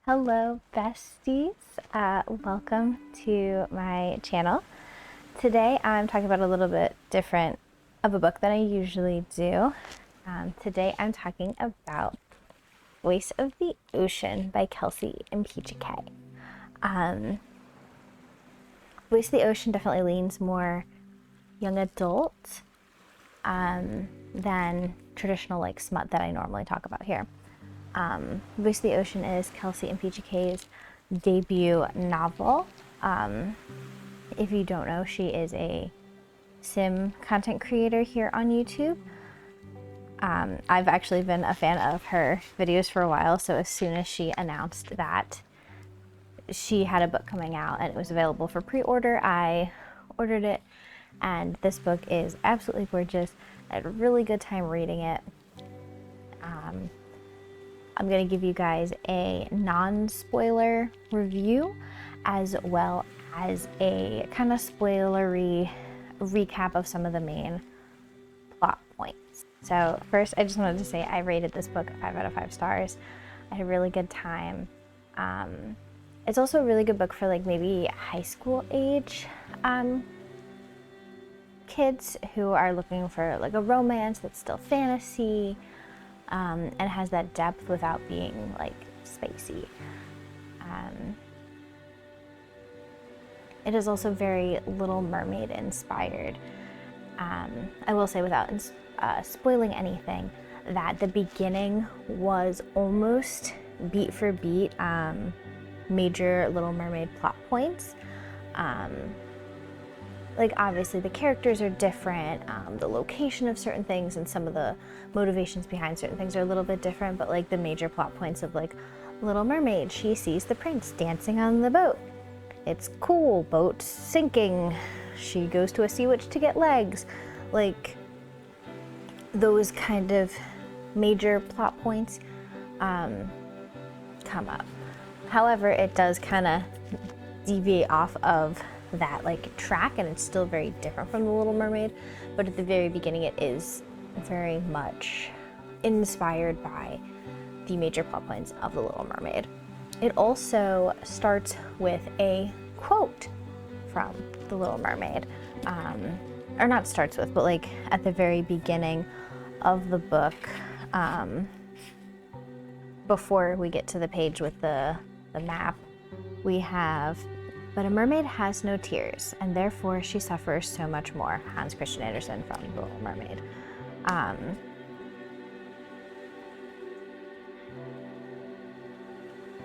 Hello besties, welcome to my channel. Today I'm talking about a little bit different of a book than I usually do. Today I'm talking about Voice of the Ocean by Kelsey Impicciche. Voice of the Ocean definitely leans more young adult than traditional like smut that I normally talk about here. Voice of the Ocean is Kelsey Impicciche's debut novel. If you don't know, she is a sim content creator here on YouTube. I've actually been a fan of her videos for a while, so as soon as she announced that she had a book coming out and it was available for pre-order, I ordered it, and this book is absolutely gorgeous. I had a really good time reading it. I'm going to give you guys a non-spoiler review as well as a kind of spoilery recap of some of the main plot points. So first, I just wanted to say I rated this book 5 out of 5 stars. I had a really good time. It's also a really good book for like maybe high school age kids who are looking for like a romance that's still fantasy. And has that depth without being like spacey. It is also very Little Mermaid inspired. I will say without spoiling anything that the beginning was almost beat for beat major Little Mermaid plot points. Like obviously the characters are different, the location of certain things and some of the motivations behind certain things are a little bit different, but like the major plot points of like Little Mermaid, she sees the prince dancing on the boat. It's cool, boat sinking. She goes to a sea witch to get legs. Like those kind of major plot points come up. However, it does kind of deviate off of that like track, and it's still very different from The Little Mermaid, but at the very beginning it is very much inspired by the major plot points of The Little Mermaid. It also starts with a quote from The Little Mermaid, or not starts with, but like at the very beginning of the book, before we get to the page with the map, we have, "But a mermaid has no tears, and therefore she suffers so much more." Hans Christian Andersen from The Little Mermaid.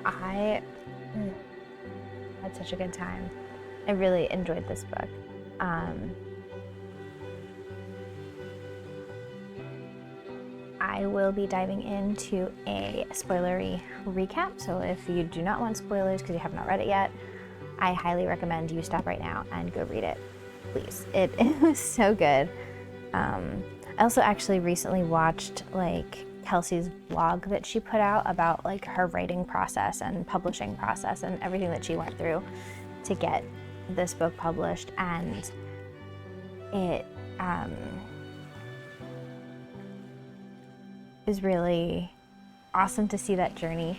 I had such a good time. I really enjoyed this book. I will be diving into a spoilery recap, so if you do not want spoilers because you have not read it yet, I highly recommend you stop right now and go read it, please. It was so good. I also actually recently watched like Kelsey's vlog that she put out about like her writing process and publishing process and everything that she went through to get this book published, and it is really awesome to see that journey.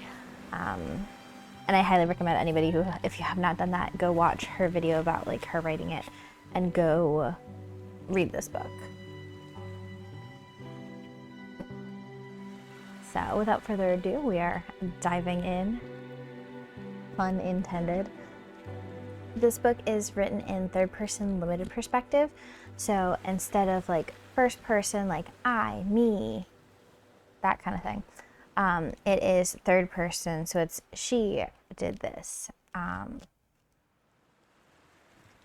And I highly recommend anybody who, if you have not done that, go watch her video about like her writing it and go read this book. So without further ado, we are diving in, pun intended. This book is written in third person limited perspective. So instead of like first person, like I, me, that kind of thing, it is third person, so it's she did this,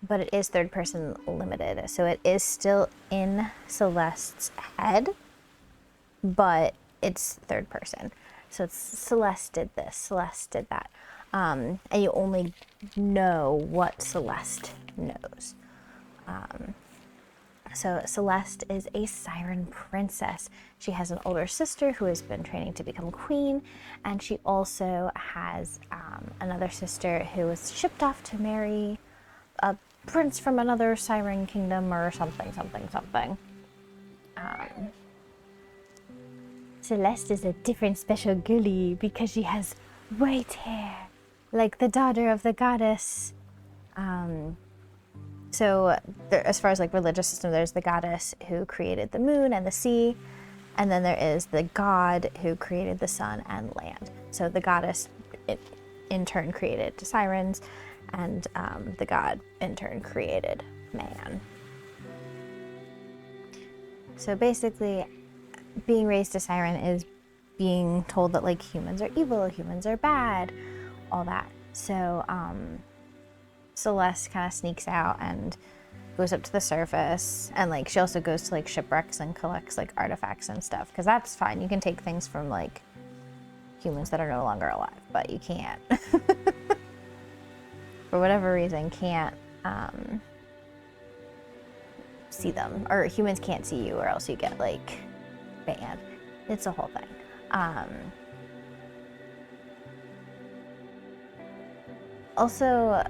but it is third person limited, so it is still in Celeste's head, but it's third person. So it's Celeste did this, Celeste did that, and you only know what Celeste knows. So Celeste is a siren princess. She has an older sister who has been training to become queen, and she also has another sister who was shipped off to marry a prince from another siren kingdom or something. Celeste is a different special girly because she has wait here, like the daughter of the goddess. So there, as far as like religious system, there's the goddess who created the moon and the sea, and then there is the god who created the sun and land. So the goddess in turn created sirens, and the god in turn created man. So basically, being raised a siren is being told that like humans are evil, humans are bad, all that. So Celeste kind of sneaks out and goes up to the surface, and like she also goes to like shipwrecks and collects like artifacts and stuff, because that's fine. You can take things from like humans that are no longer alive, but you can't for whatever reason can't see them, or humans can't see you, or else you get like banned. It's a whole thing. Also,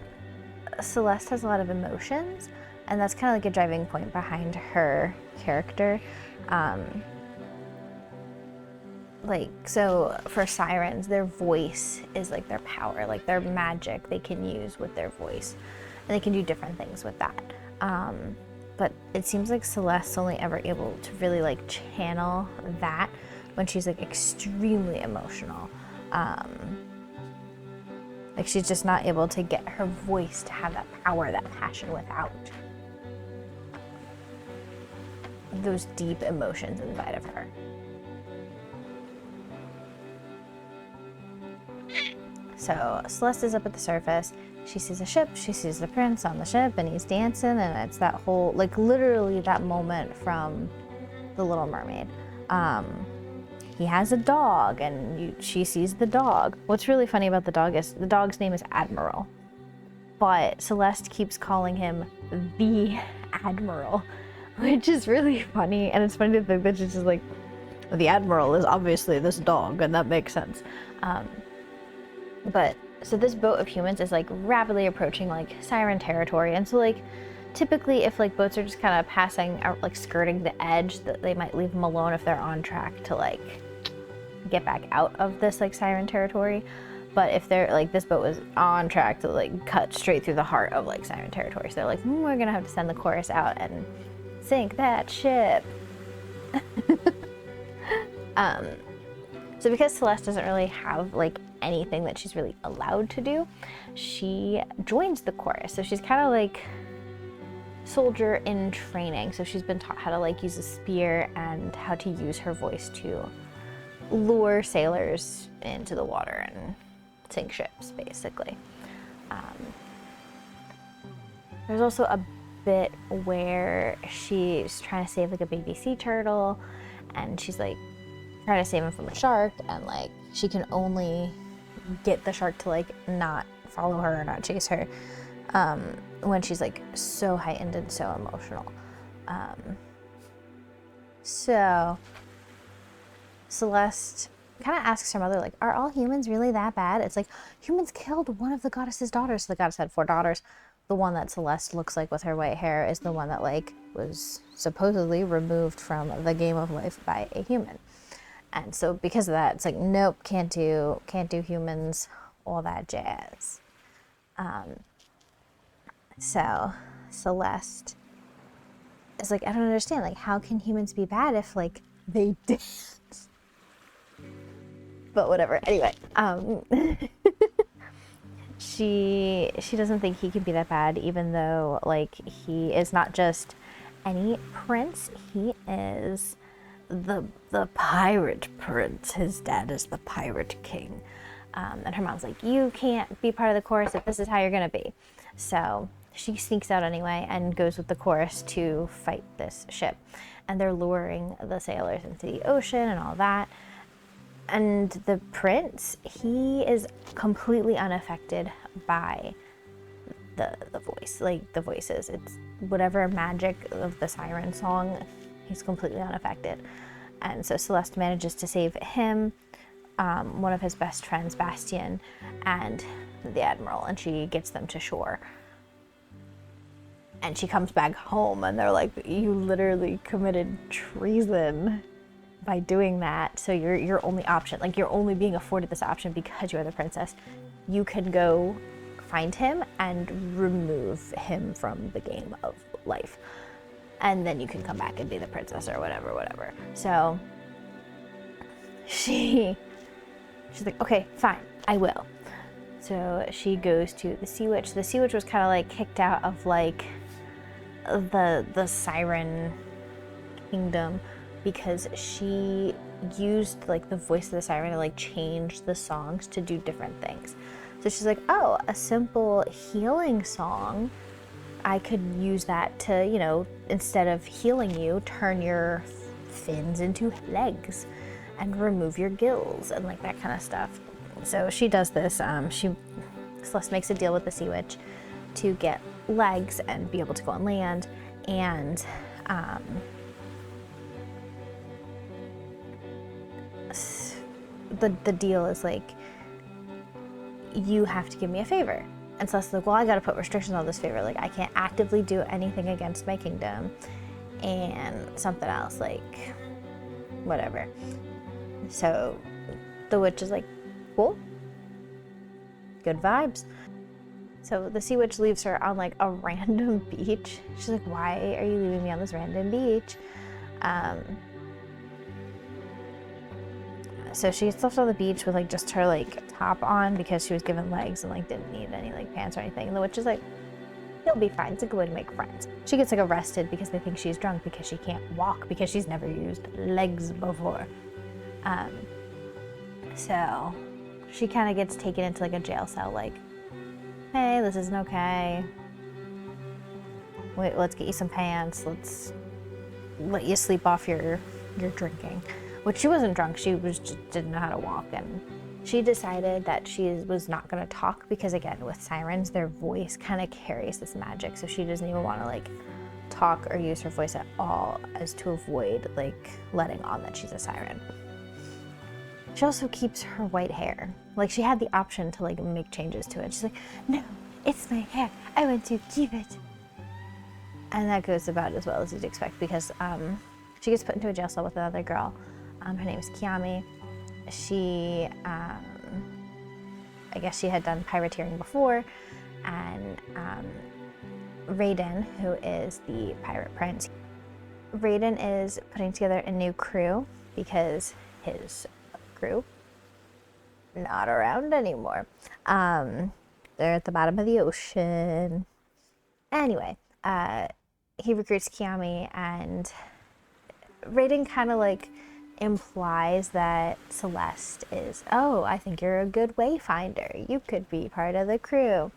Celeste has a lot of emotions, and that's kind of like a driving point behind her character. Like, so for sirens, their voice is like their power, like their magic they can use with their voice, and they can do different things with that. But it seems like Celeste's only ever able to really like channel that when she's like extremely emotional. Like she's just not able to get her voice to have that power, that passion without those deep emotions inside of her. So Celeste is up at the surface. She sees a ship, she sees the prince on the ship, and he's dancing, and it's that whole, like literally that moment from The Little Mermaid. He has a dog, and she sees the dog. What's really funny about the dog is the dog's name is Admiral, but Celeste keeps calling him the Admiral, which is really funny. And it's funny to think that she's just like, the Admiral is obviously this dog, and that makes sense. But so this boat of humans is like rapidly approaching like siren territory, and so like typically if like boats are just kind of passing out, like skirting the edge, that they might leave them alone if they're on track to like get back out of this like siren territory. But if they're like, this boat was on track to like cut straight through the heart of like siren territory, so they're like, we're gonna have to send the chorus out and sink that ship. So because Celeste doesn't really have like anything that she's really allowed to do, she joins the chorus. So she's kind of like soldier in training. So she's been taught how to like use a spear and how to use her voice to lure sailors into the water and sink ships, basically. There's also a bit where she's trying to save like a baby sea turtle, and she's like trying to save him from a shark, and like she can only get the shark to like not follow her or not chase her when she's like so heightened and so emotional. So Celeste kind of asks her mother, like, are all humans really that bad? It's like, humans killed one of the goddess's daughters. So the goddess had 4 daughters. The one that Celeste looks like with her white hair is the one that like was supposedly removed from the game of life by a human. And so because of that, it's like, nope, can't do humans, all that jazz. So Celeste is like, I don't understand, like, how can humans be bad if like they didn't? But whatever. Anyway, she doesn't think he can be that bad, even though like he is not just any prince, he is the pirate prince. His dad is the pirate king. And her mom's like, you can't be part of the chorus if this is how you're gonna be. So she sneaks out anyway and goes with the chorus to fight this ship. And they're luring the sailors into the ocean and all that. And the prince, he is completely unaffected by the voice, like the voices. It's whatever magic of the siren song, he's completely unaffected. And so Celeste manages to save him, one of his best friends, Bastien, and the Admiral, and she gets them to shore. And she comes back home, and they're like, you literally committed treason. by doing that, so your only option, like you're only being afforded this option because you are the princess, you can go find him and remove him from the game of life. And then you can come back and be the princess or whatever. So she's like, okay, fine, I will. So she goes to the Sea Witch. The Sea Witch was kind of like kicked out of like the Siren Kingdom because she used like the voice of the siren to like change the songs to do different things. So she's like, oh, a simple healing song, I could use that to, you know, instead of healing you, turn your fins into legs and remove your gills and like that kind of stuff. So she does this. Celeste makes a deal with the Sea Witch to get legs and be able to go on land. And the deal is like, you have to give me a favor. And Celeste's like, well, I gotta put restrictions on this favor. Like, I can't actively do anything against my kingdom. And something else, like, whatever. So the witch is like, cool. Good vibes. So the Sea Witch leaves her on like a random beach. She's like, why are you leaving me on this random beach? So she gets left on the beach with like just her like top on because she was given legs and like didn't need any like pants or anything. And the witch is like, you'll be fine. It's a good way to make friends. She gets like arrested because they think she's drunk because she can't walk because she's never used legs before. So she kind of gets taken into like a jail cell, like, hey, this isn't okay. Wait, let's get you some pants. Let's let you sleep off your drinking. Which she wasn't drunk, she was just didn't know how to walk, and she decided that she was not going to talk because, again, with sirens, their voice kind of carries this magic, so she doesn't even want to like talk or use her voice at all as to avoid like letting on that she's a siren. She also keeps her white hair. Like, she had the option to like make changes to it. She's like, no, it's my hair. I want to keep it. And that goes about as well as you'd expect because she gets put into a jail cell with another girl. Her name is Kiami. She, I guess she had done pirateering before, and Raiden, who is the pirate prince. Raiden is putting together a new crew because his crew not around anymore. They're at the bottom of the ocean. Anyway, he recruits Kiami, and Raiden kind of like implies that Celeste is, oh, I think you're a good wayfinder. You could be part of the crew.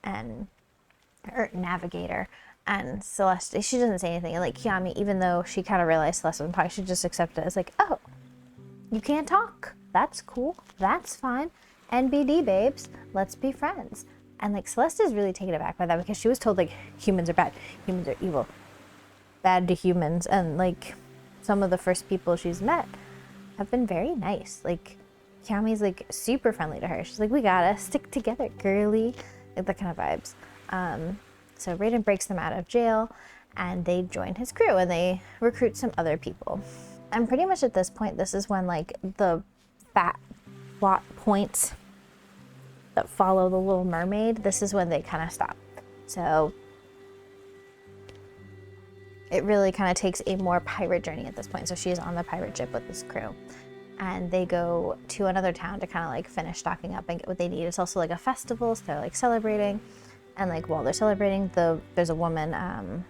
Or navigator. And Celeste, she doesn't say anything. And like Kiami, even though she kind of realized Celeste was probably should just accept it as like, oh, you can't talk. That's cool. That's fine. NBD babes, let's be friends. And like Celeste is really taken aback by that because she was told like humans are bad, humans are evil, bad to humans, and like some of the first people she's met have been very nice. Like Kiami's like super friendly to her. She's like, we gotta stick together, girly. Like that kind of vibes. So Raiden breaks them out of jail and they join his crew and they recruit some other people. And pretty much at this point, this is when like the fat plot points that follow the Little Mermaid, this is when they kind of stop. So it really kind of takes a more pirate journey at this point. So she's on the pirate ship with this crew. And they go to another town to kind of like finish stocking up and get what they need. It's also like a festival, so they're like celebrating. And like while they're celebrating, there's a woman,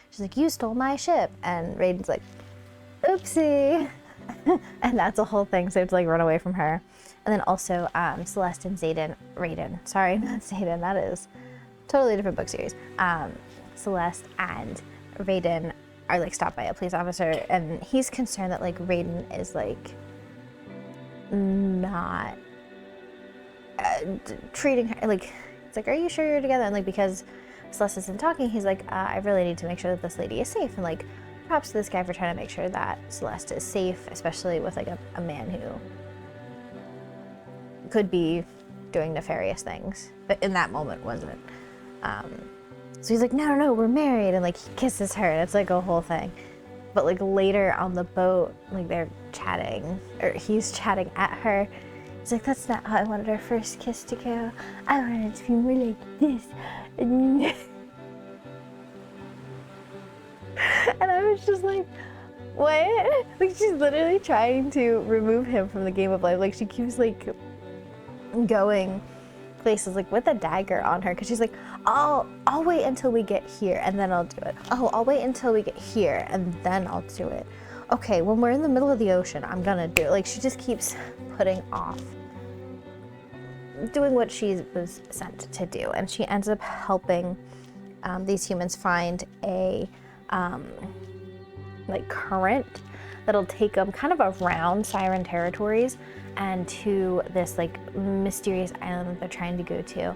she's like, you stole my ship. And Raiden's like, oopsie. And that's a whole thing, so they have to like run away from her. And then also Celeste and Raiden, sorry, not Zayden, that is totally different book series. Celeste and Raiden are like stopped by a police officer, and he's concerned that like Raiden is like not treating her like, it's like, are you sure you're together? And like because Celeste isn't talking, he's like, I really need to make sure that this lady is safe. And like props to this guy for trying to make sure that Celeste is safe, especially with like a man who could be doing nefarious things, but in that moment wasn't. So he's like, no, we're married, and like he kisses her, and it's like a whole thing. But like later on the boat, like they're chatting, or he's chatting at her. He's like, that's not how I wanted our first kiss to go. I wanted it to be more like this. And I was just like, what? Like, she's literally trying to remove him from the game of life. Like, she keeps like going places like with a dagger on her, because she's like, I'll wait until we get here and then I'll do it. Oh, I'll wait until we get here and then I'll do it. Okay, when we're in the middle of the ocean, I'm gonna do it. Like, she just keeps putting off doing what she was sent to do, and she ends up helping these humans find a like current that'll take them kind of around Siren territories and to this like mysterious island that they're trying to go to.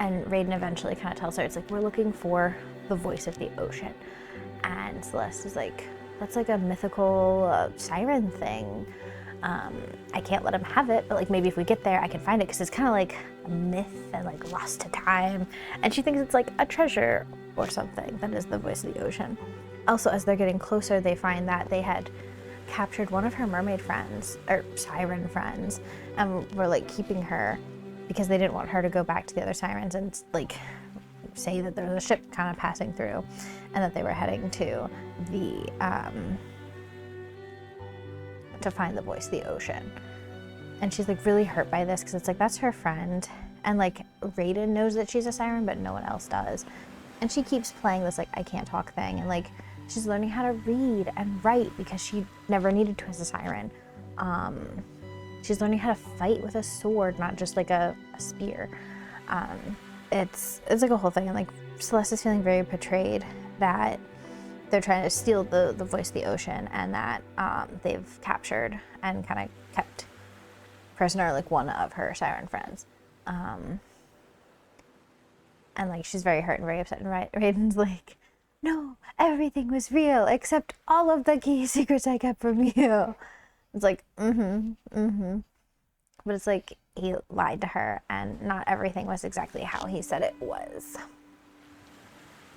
And Raiden eventually kind of tells her, it's like, we're looking for the voice of the ocean. And Celeste is like, that's like a mythical siren thing. I can't let him have it, but like maybe if we get there I can find it, because it's kind of like a myth and like lost to time. And she thinks it's like a treasure or something that is the voice of the ocean. Also, as they're getting closer, they find that they had captured one of her mermaid friends, or siren friends, and were like keeping her because they didn't want her to go back to the other sirens and like say that there was a ship kind of passing through, and that they were heading to the to find the voice of the ocean. And she's like really hurt by this, because it's like, that's her friend, and like Raiden knows that she's a siren but no one else does. And she keeps playing this like I can't talk thing, and like she's learning how to read and write because she never needed to as a siren. She's learning how to fight with a sword, not just like a spear. It's like a whole thing, and like Celeste is feeling very betrayed that they're trying to steal the voice of the ocean, and that they've captured and kind of kept prisoner like one of her siren friends. And like she's very hurt and very upset, and Raiden's like, no, everything was real except all of the key secrets I kept from you. It's like, but it's like he lied to her, and not everything was exactly how he said it was.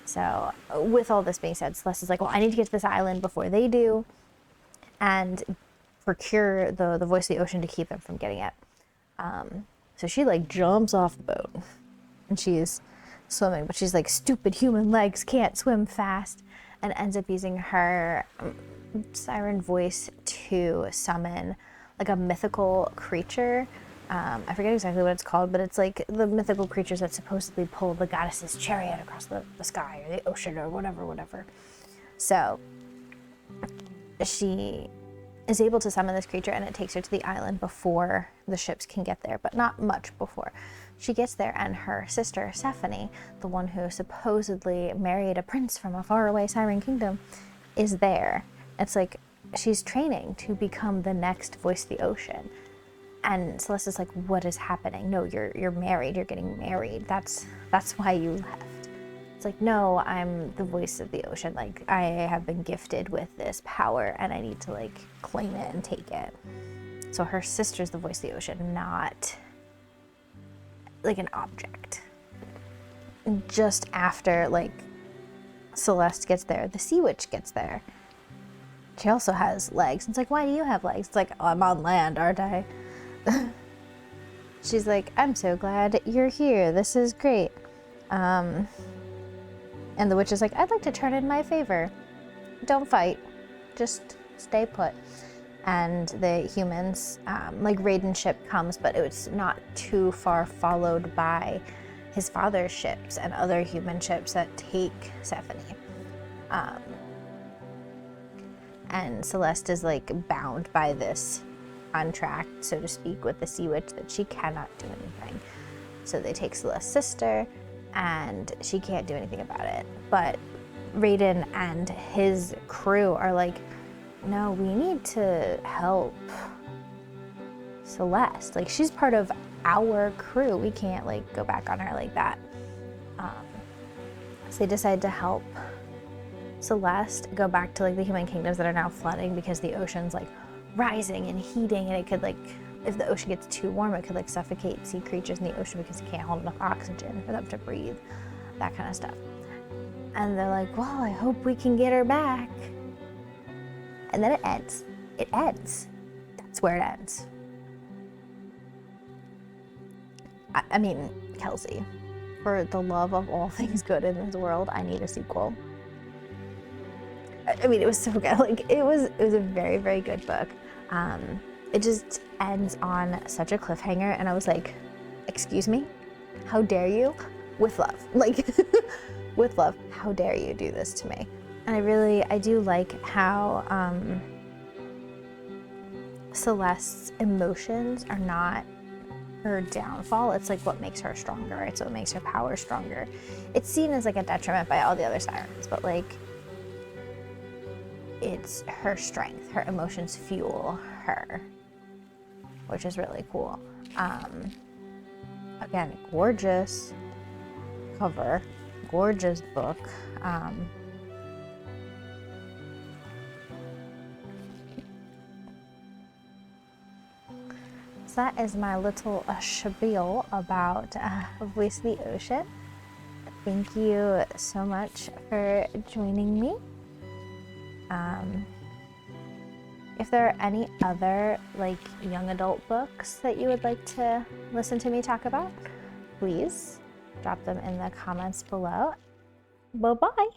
So with all this being said, Celeste is like, well, I need to get to this island before they do and procure the voice of the ocean to keep them from getting it. So she like jumps off the boat, and she's swimming, but she's like, stupid human legs can't swim fast, and ends up using her siren voice to summon like a mythical creature. I forget exactly what it's called, but it's like the mythical creatures that supposedly pull the goddess's chariot across the sky or the ocean or whatever. So she is able to summon this creature, and it takes her to the island before the ships can get there, but not much before. She gets there, and her sister, Stephanie, the one who supposedly married a prince from a faraway siren kingdom, is there. It's like she's training to become the next voice of the ocean. And Celeste is like, what is happening? No, you're married, you're getting married. That's why you left. It's like, no, I'm the voice of the ocean. Like, I have been gifted with this power, and I need to like claim it and take it. So her sister's the voice of the ocean, not like an object. Just after like Celeste gets there, the sea witch gets there. She also has legs. It's like, why do you have legs? It's like, oh, I'm on land, aren't I? She's like, I'm so glad you're here. This is great. And the witch is like, I'd like to turn in my favor. Don't fight. Just stay put. And the humans, like Raiden's ship comes, but it's not too far followed by his father's ships and other human ships that take Stephanie. And Celeste is like bound by this contract, so to speak, with the sea witch that she cannot do anything. So they take Celeste's sister, and she can't do anything about it. But Raiden and his crew are like, no, we need to help Celeste. Like, she's part of our crew. We can't like go back on her like that. So they decide to help Celeste go back to like the human kingdoms that are now flooding, because the ocean's like rising and heating, and it could like, if the ocean gets too warm, it could like suffocate sea creatures in the ocean because it can't hold enough oxygen for them to breathe, that kind of stuff. And they're like, well, I hope we can get her back. And then it ends. It ends. That's where it ends. I mean, Kelsey, for the love of all things good in this world, I need a sequel. I mean, it was so good. Like, it was a very, very good book. It just ends on such a cliffhanger, and I was like, excuse me? How dare you? With love. Like, with love, how dare you do this to me? And I do like how Celeste's emotions are not her downfall. It's like what makes her stronger, right? So it makes her power stronger. It's seen as like a detriment by all the other sirens, but like it's her strength. Her emotions fuel her, which is really cool. Again, gorgeous cover, gorgeous book. So that is my little spiel about Voice of the Ocean. Thank you so much for joining me. If there are any other like young adult books that you would like to listen to me talk about, please drop them in the comments below. Bye-bye.